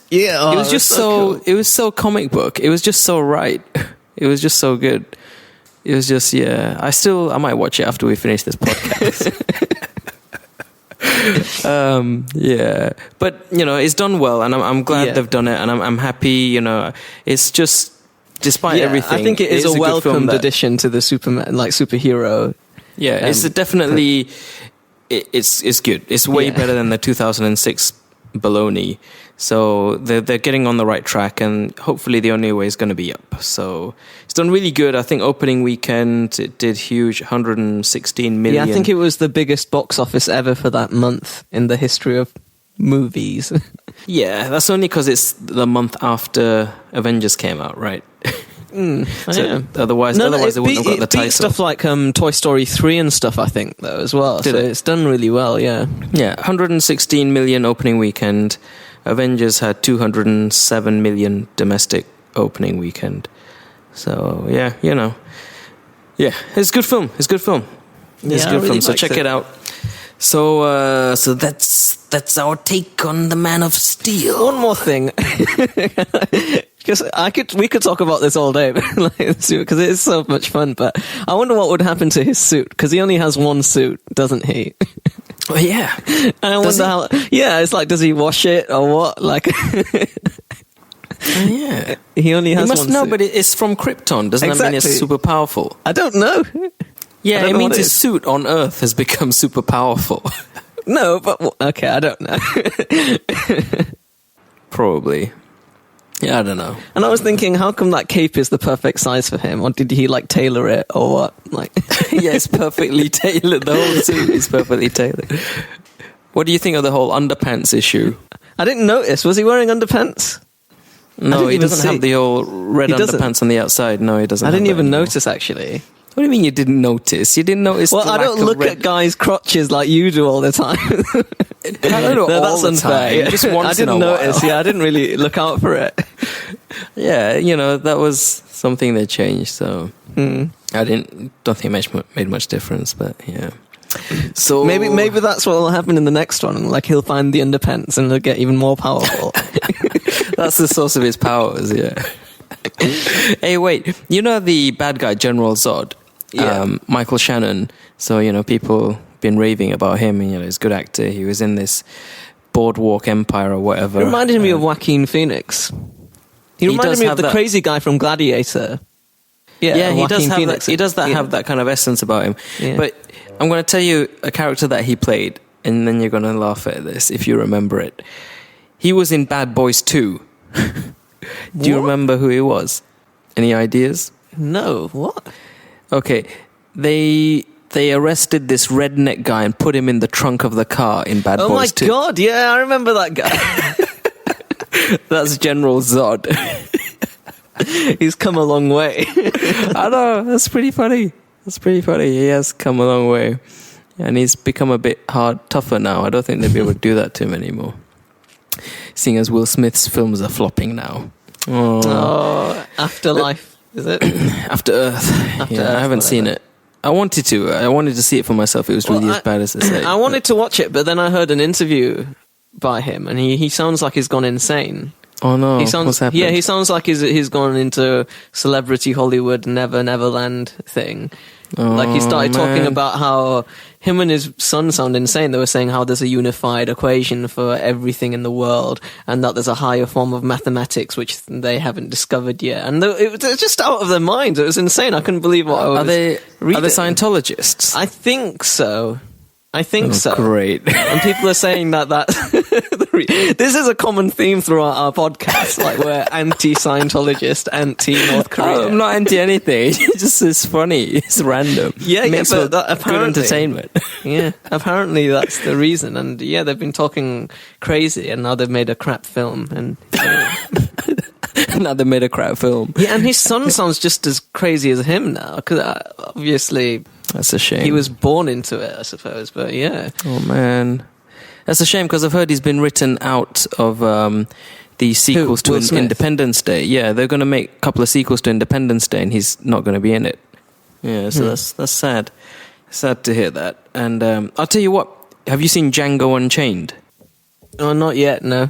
so it was so comic book. It was just so right. It was just so good. It was just I might watch it after we finish this podcast. But it's done well, and I'm glad they've done it, and I'm happy. It's just, despite everything, I think it is a welcomed addition to the superhero. Yeah, it's definitely it's good. It's way better than the 2006 baloney. So they're getting on the right track, and hopefully the only way is going to be up. So it's done really good. I think opening weekend it did huge, 116 million. Yeah, I think it was the biggest box office ever for that month in the history of movies. Yeah, that's only because it's the month after Avengers came out, right? Otherwise they wouldn't have got the title. Beat stuff like Toy Story 3 and stuff, I think, though, as well. It's done really well, yeah. Yeah, 116 million opening weekend. Avengers had 207 million domestic opening weekend. So, it's a good film. It's a good film. So check it out. So that's our take on The Man of Steel. One more thing. Because we could talk about this all day, because it is so much fun. But I wonder what would happen to his suit, because he only has one suit, doesn't he? Oh, yeah. And I wonder how. Yeah, it's like, does he wash it or what? Like, yeah, he only has one suit. No, but it's from Krypton. Doesn't that mean it's super powerful? I don't know. Yeah, it means his suit on Earth has become super powerful. No, but okay, I don't know. Probably. Yeah, I don't know. And I was thinking, how come that cape is the perfect size for him? Or did he tailor it or what? Yeah, it's perfectly tailored. The whole suit is perfectly tailored. What do you think of the whole underpants issue? I didn't notice. Was he wearing underpants? No, he doesn't have the old red underpants on the outside. No, he doesn't. I didn't even notice, actually. What do you mean you didn't notice? You didn't notice? Well, I don't look at guys' crotches like you do all the time. I don't know all the time. Just once I didn't notice. Yeah, I didn't really look out for it. Yeah, that was something that changed. So I don't think it made much difference. But yeah. So Maybe that's what will happen in the next one. Like he'll find the underpants and they'll get even more powerful. that's the source of his powers. Yeah. Hey, wait. You know the bad guy, General Zod? Yeah. Michael Shannon. So, people been raving about him. He's a good actor. He was in this Boardwalk Empire or whatever. It reminded me of Joaquin Phoenix. He reminded me of the crazy guy from Gladiator. Yeah, he does have Phoenix. that. He does have that kind of essence about him. Yeah. But I'm going to tell you a character that he played, and then you're going to laugh at this if you remember it. He was in Bad Boys 2. Do you remember who he was? Any ideas? No. What? Okay, they arrested this redneck guy and put him in the trunk of the car in Bad Boys 2. Oh my god! Yeah, I remember that guy. That's General Zod. He's come a long way. I know, that's pretty funny. He has come a long way. And he's become a bit tougher now. I don't think they'll be able to do that to him anymore. Seeing as Will Smith's films are flopping now. Oh, Afterlife, is it? After Earth. After Yeah, Earth, I haven't seen it. I wanted to. I wanted to see it for myself. It was really as bad as they say. I wanted to watch it, but then I heard an interview by him, and he sounds like he's gone insane. Oh no! What's happened? Yeah, he sounds like he's gone into celebrity Hollywood Neverland thing. Like he started talking about how him and his son sound insane. They were saying how there's a unified equation for everything in the world, and that there's a higher form of mathematics which they haven't discovered yet. And it was just out of their minds. It was insane. I couldn't believe what I was reading. Are they Scientologists? I think so. So. Great. And people are saying that this is a common theme throughout our podcast. Like we're anti-Scientologist, anti-North Korea. I'm not anti anything. It's funny. It's random. Yeah, but that apparently good entertainment. Yeah, apparently that's the reason. And yeah, they've been talking crazy, and now they've made a crap film. And now they made a crap film. Yeah, and his son sounds just as crazy as him now, because obviously that's a shame. He was born into it, I suppose. But yeah. Oh man, that's a shame because I've heard he's been written out of the sequels to Independence Day. Yeah, they're going to make a couple of sequels to Independence Day, and he's not going to be in it. Yeah, so that's sad. Sad to hear that. And I'll tell you what. Have you seen Django Unchained? Oh, not yet. No.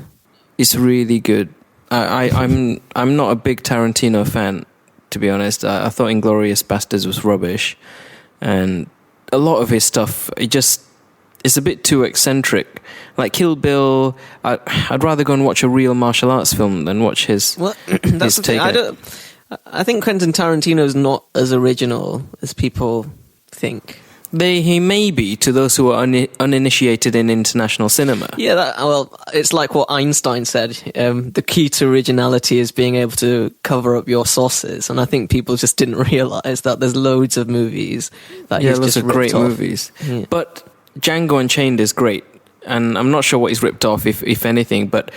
It's really good. I'm not a big Tarantino fan, to be honest. I thought Inglourious Basterds was rubbish, and a lot of his stuff it's a bit too eccentric. Like Kill Bill, I'd rather go and watch a real martial arts film than watch his. Well, that's his take. I think Quentin Tarantino's not as original as people think. He may be to those who are uninitiated in international cinema. Yeah, it's like what Einstein said. The key to originality is being able to cover up your sources, and I think people just didn't realize that there's loads of movies that he's loads just of great ripped off. movies. Yeah. But Django Unchained is great, and I'm not sure what he's ripped off, if anything, but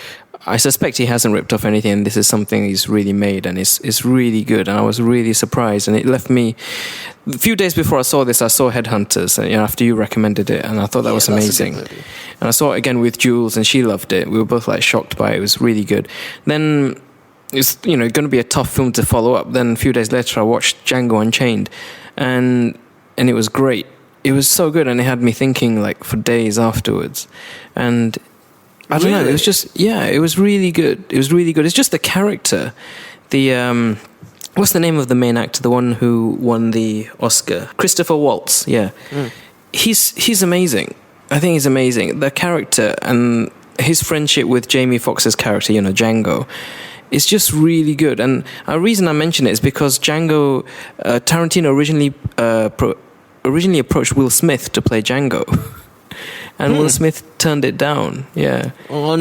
I suspect he hasn't ripped off anything, and this is something he's really made, and it's really good, and I was really surprised, and it left me. A few days before I saw this, I saw Headhunters, and after you recommended it, and I thought that was amazing. And I saw it again with Jules, and she loved it. We were both shocked by it. It was really good. Then it's going to be a tough film to follow up. Then a few days later, I watched Django Unchained, and it was great. It was so good, and it had me thinking for days afterwards. And I don't know. It was just it was really good. It was really good. It's just the character, what's the name of the main actor? The one who won the Oscar, Christopher Waltz. Yeah, he's amazing. I think he's amazing. The character and his friendship with Jamie Foxx's character, Django, is just really good. And the reason I mention it is because Django, Tarantino originally approached Will Smith to play Django. And Will Smith turned it down. Yeah. Oh,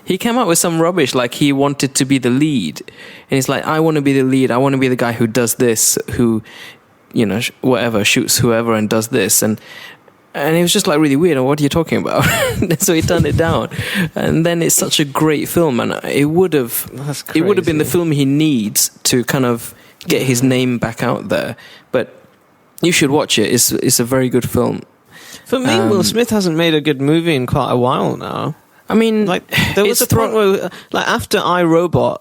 He came out with some rubbish, like he wanted to be the lead. And he's like, I want to be the lead. I want to be the guy who does this, who, whatever, shoots whoever and does this. And it was just really weird. What are you talking about? So he turned it down. And then it's such a great film. And it would have been the film he needs to kind of get his name back out there. But you should watch it. It's a very good film. For me, Will Smith hasn't made a good movie in quite a while now. I mean, there was a point where, after iRobot,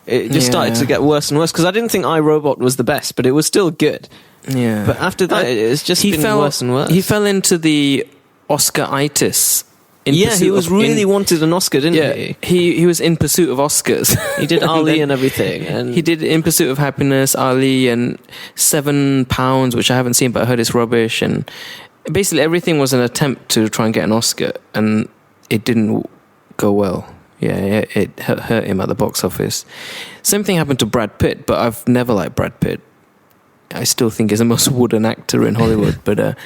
it just started to get worse and worse, because I didn't think iRobot was the best, but it was still good. Yeah. But after that, it's just been worse and worse. He fell into the Oscar-itis. He was really wanted an Oscar, didn't he? He was in pursuit of Oscars. He did Ali and everything. And he did In Pursuit of Happiness, Ali, and £7, which I haven't seen, but I heard it's rubbish. And basically everything was an attempt to try and get an Oscar, and it didn't go well. Yeah, it hurt him at the box office. Same thing happened to Brad Pitt, but I've never liked Brad Pitt. I still think he's the most wooden actor in Hollywood. But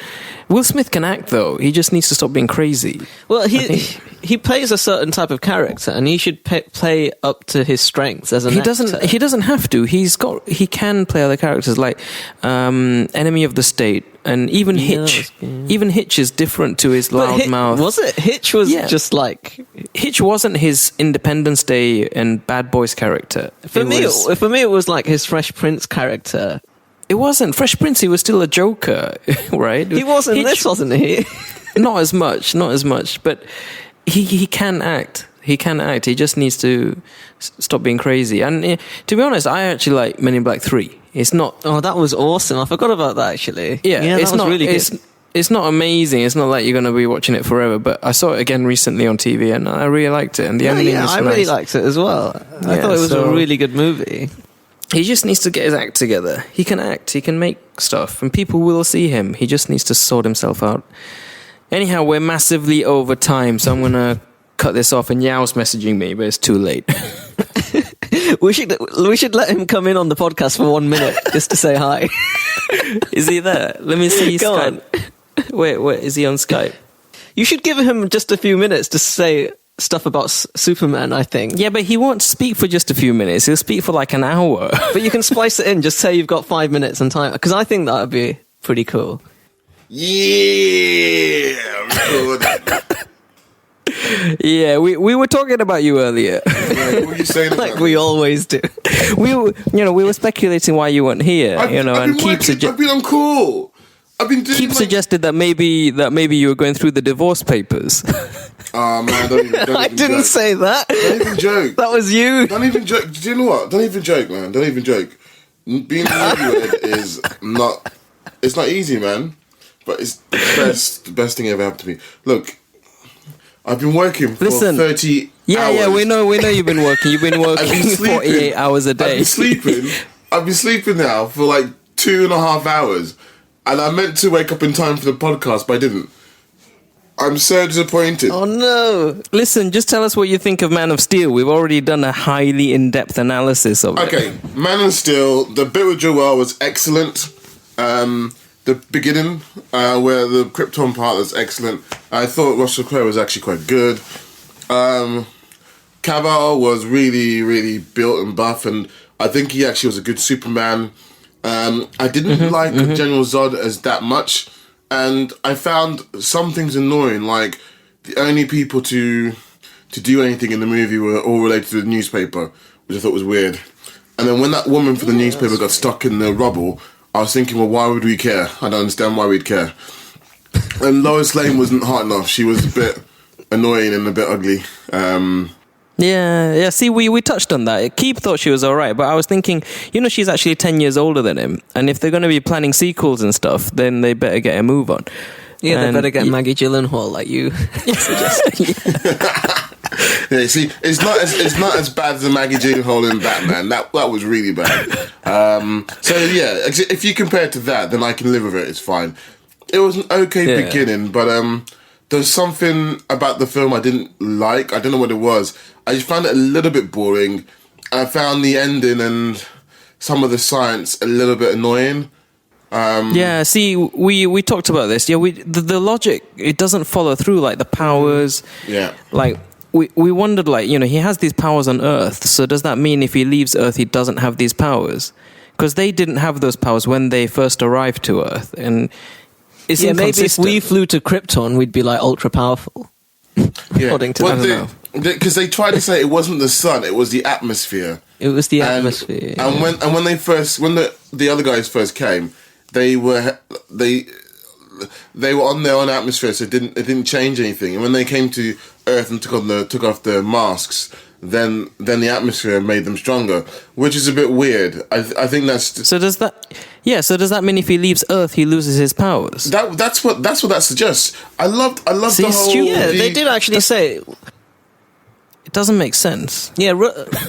Will Smith can act, though. He just needs to stop being crazy. Well, he plays a certain type of character, and he should play up to his strengths as an actor. He doesn't have to. He can play other characters, like Enemy of the State, and even Hitch. Even Hitch is different to his loud mouth. Was it? Hitch was just like... Hitch wasn't his Independence Day and Bad Boys character. For me, it was like his Fresh Prince character. It wasn't. Fresh Prince, he was still a joker, right? He wasn't this, wasn't he? Not as much. But he can act. He can act. He just needs to stop being crazy. And to be honest, I actually like Men in Black 3. It's not... Oh, that was awesome. I forgot about that, actually. Yeah, it's not really good. It's not amazing. It's not like you're going to be watching it forever. But I saw it again recently on TV, and I really liked it. And the ending was nice. I really liked it as well. I thought it was a really good movie. He just needs to get his act together. He can act. He can make stuff. And people will see him. He just needs to sort himself out. Anyhow, we're massively over time, so I'm going to cut this off. And Yao's messaging me, but it's too late. We should let him come in on the podcast for 1 minute just to say hi. Is he there? Let me see Go Skype. On. Wait, is he on Skype? You should give him just a few minutes to say stuff about Superman, I think. Yeah, but he won't speak for just a few minutes. He'll speak for like an hour. But you can splice it in. Just say you've got 5 minutes and time. Because I think that would be pretty cool. Yeah. Yeah, we were talking about you earlier. What were you saying? Like we always do. We were speculating why you weren't here. I've been on call. I've been doing. Keep suggested that maybe you were going through the divorce papers. Oh man, don't even I didn't say that. Don't even joke. That was you. Don't even joke. Do you know what? Don't even joke, man. Don't even joke. Being newlywed is not. It's not easy, man. But it's the best thing ever happened to me. Look, I've been working for 30 hours. Yeah, we know you've been working. You've been working 48 hours a day. I've been sleeping now for like 2.5 hours. And I meant to wake up in time for the podcast, but I didn't. I'm so disappointed. Oh no. Listen, just tell us what you think of Man of Steel. We've already done a highly in-depth analysis of it. Okay, Man of Steel, the bit with Joel was excellent. The beginning, where the Krypton part was excellent. I thought Russell Crowe was actually quite good. Cavill was really, really built and buff, and I think he actually was a good Superman. I didn't like General Zod as that much, and I found some things annoying, like the only people to do anything in the movie were all related to the newspaper, which I thought was weird. And then when that woman for the newspaper got stuck in the rubble, I was thinking, well, why would we care? I don't understand why we'd care. And Lois Lane wasn't hot enough. She was a bit annoying and a bit ugly. Yeah. See, we touched on that. Keith thought she was all right, but I was thinking, she's actually 10 years older than him, and if they're going to be planning sequels and stuff, then they better get a move on. Yeah, they better get Maggie Gyllenhaal, like you suggested. Yeah, see, it's not as bad as the Maggie Gyllenhaal in Batman. That was really bad. So yeah, if you compare it to that, then I can live with it. It's fine. It was an okay beginning, but there's something about the film I didn't like. I don't know what it was. I just found it a little bit boring. I found the ending and some of the science a little bit annoying. Yeah, see, we talked about this. Yeah, the logic, it doesn't follow through, like the powers. Yeah. Like, we wondered, like, he has these powers on Earth, so does that mean if he leaves Earth, he doesn't have these powers? Because they didn't have those powers when they first arrived to Earth, and it's maybe if we flew to Krypton, we'd be, like, ultra-powerful. Yeah. According to them. Because they tried to say it wasn't the sun, it was the atmosphere. It was the atmosphere. And when the other guys first came, they were on their own atmosphere, so it didn't change anything. And when they came to Earth and took off their masks, then the atmosphere made them stronger, which is a bit weird. I think that's So does that? Yeah. So does that mean if he leaves Earth, he loses his powers? that's what that suggests. I loved See, the whole. Yeah, they did actually say. It doesn't make sense. Yeah,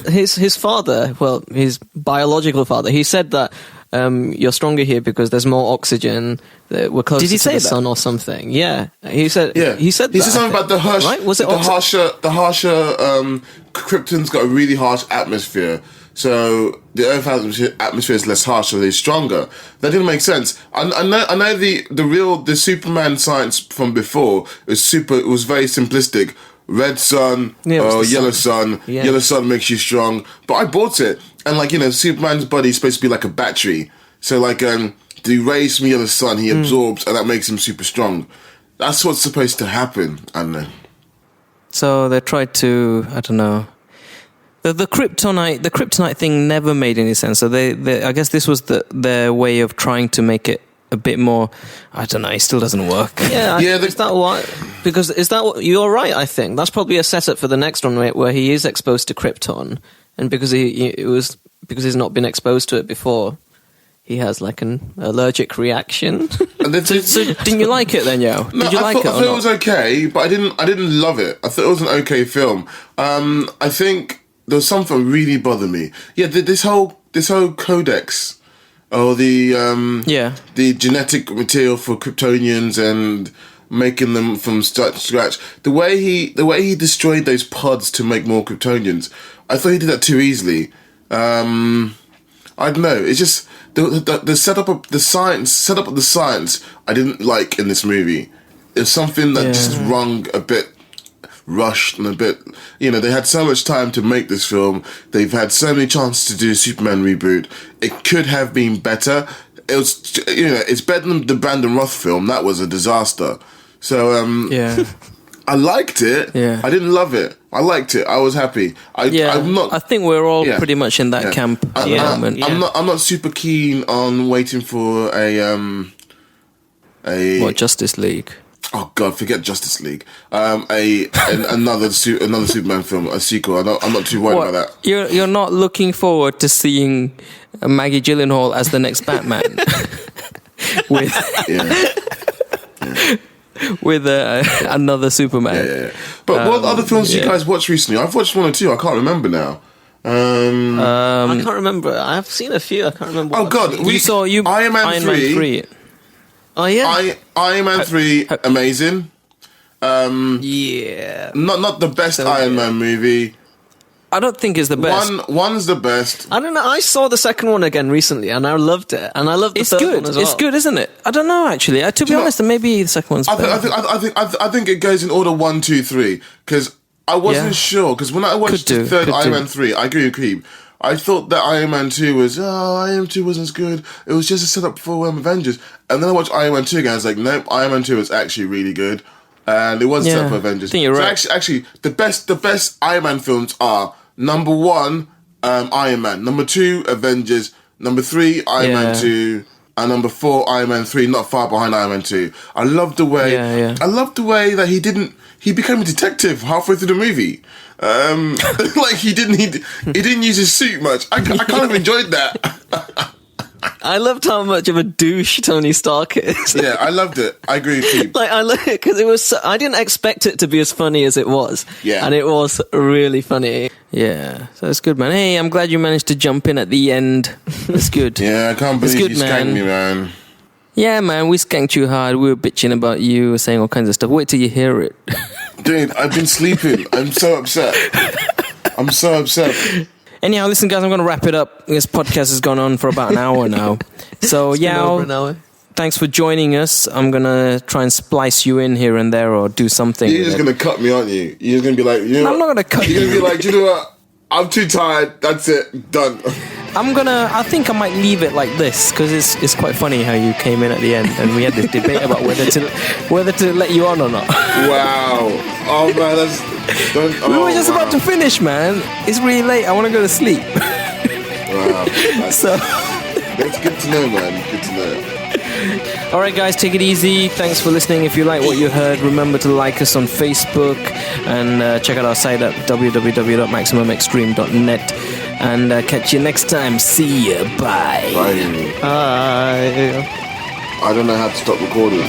his father, well, his biological father, he said that you're stronger here because there's more oxygen. That we're closer Did he to say the that? sun or something. Yeah, he said. Yeah, he said. He that, said something about the harsh. Right? Was it the harsher? The harsher. Krypton's got a really harsh atmosphere, so the Earth atmosphere is less harsh, so they're stronger. That didn't make sense. I know the Superman science from before it was very simplistic. Red sun or yellow sun. Yeah. Yellow sun makes you strong. But I bought it. And Superman's body is supposed to be like a battery. So the rays from yellow sun he absorbs and that makes him super strong. That's what's supposed to happen. I don't know. So they tried to, I don't know. The kryptonite thing never made any sense. So they I guess this was their way of trying to make it a bit more, I don't know, it still doesn't work. Yeah, is that what? Because is that what? You're right. I think that's probably a setup for the next one, where he is exposed to krypton, and because he's not been exposed to it before, he has like an allergic reaction. And So didn't you like it then, Yo? Did you like it or I thought not? it was okay, but I didn't love it. I thought it was an okay film. I think there was something really bothered me. Yeah, this whole codex. Or the genetic material for Kryptonians and making them from scratch. The way he destroyed those pods to make more Kryptonians, I thought he did that too easily. I don't know. It's just the setup of the science I didn't like in this movie. It's something that just rung a bit rushed and a bit, they had so much time to make this film. They've had so many chances to do a Superman reboot. It could have been better. It was, it's better than the Brandon Roth film. That was a disaster. So, I liked it. Yeah. I didn't love it. I liked it. I was happy. I think we're all pretty much in that camp at the moment. I'm not super keen on waiting for a Justice League. Oh God! Forget Justice League. Another Superman film, a sequel. I'm not too worried about that. You're not looking forward to seeing Maggie Gyllenhaal as the next Batman with another Superman. Yeah. But what other films did you guys watch recently? I've watched one or two. I can't remember now. I can't remember. I've seen a few. I can't remember. Oh God! Iron Man 3. Oh yeah, Iron Man 3, amazing. yeah. Not the best Iron Man movie. I don't think it's the best. One's the best. I don't know. I saw the second one again recently, and I loved it. And I loved the third one as well. It's good, isn't it? I don't know actually. To be honest, maybe the second one's better. I think it goes in order 1, 2, 3 because I wasn't sure because when I watched the third Iron Man 3, I agree with Keeb. I thought that Iron Man 2 Iron Man 2 wasn't as good. It was just a setup for Avengers. And then I watched Iron Man 2 again. I was like, nope, Iron Man 2 was actually really good. And it was a setup for Avengers. I think you're right. Actually, the best Iron Man films are number 1, Iron Man. Number 2, Avengers. Number 3, Iron Man 2. And number 4, Iron Man 3, not far behind Iron Man 2. I love the way that he became a detective halfway through the movie. Like he didn't use his suit much. I kind of enjoyed that. I loved how much of a douche Tony Stark is. Yeah, I loved it. I agree with you. Like I loved it because it was. I didn't expect it to be as funny as it was. Yeah, and it was really funny. Yeah, so it's good, man. Hey, I'm glad you managed to jump in at the end. It's good. Yeah, I can't believe you skanked me, man. Yeah, man, we skanked you hard. We were bitching about you, saying all kinds of stuff. Wait till you hear it. Dude, I've been sleeping. I'm so upset. Anyhow, listen, guys, I'm going to wrap it up. This podcast has gone on for about an hour now. So, over an hour. Thanks for joining us. I'm going to try and splice you in here and there or do something. You're just going to cut me, aren't you? You're just going to be like, I'm not going to cut you. You're going to be like, you know what? I'm too tired. That's it. Done. I think I might leave it like this because it's quite funny how you came in at the end and we had this debate about whether to let you on or not. Wow. Oh man, we were just about to finish, man. It's really late. I want to go to sleep. Wow. So that's good to know, man. Good to know. All right, guys, take it easy. Thanks for listening. If you like what you heard, remember to like us on Facebook and check out our site at www.maximumextreme.net. And catch you next time. See ya. Bye. Bye. Bye. I don't know how to stop recording.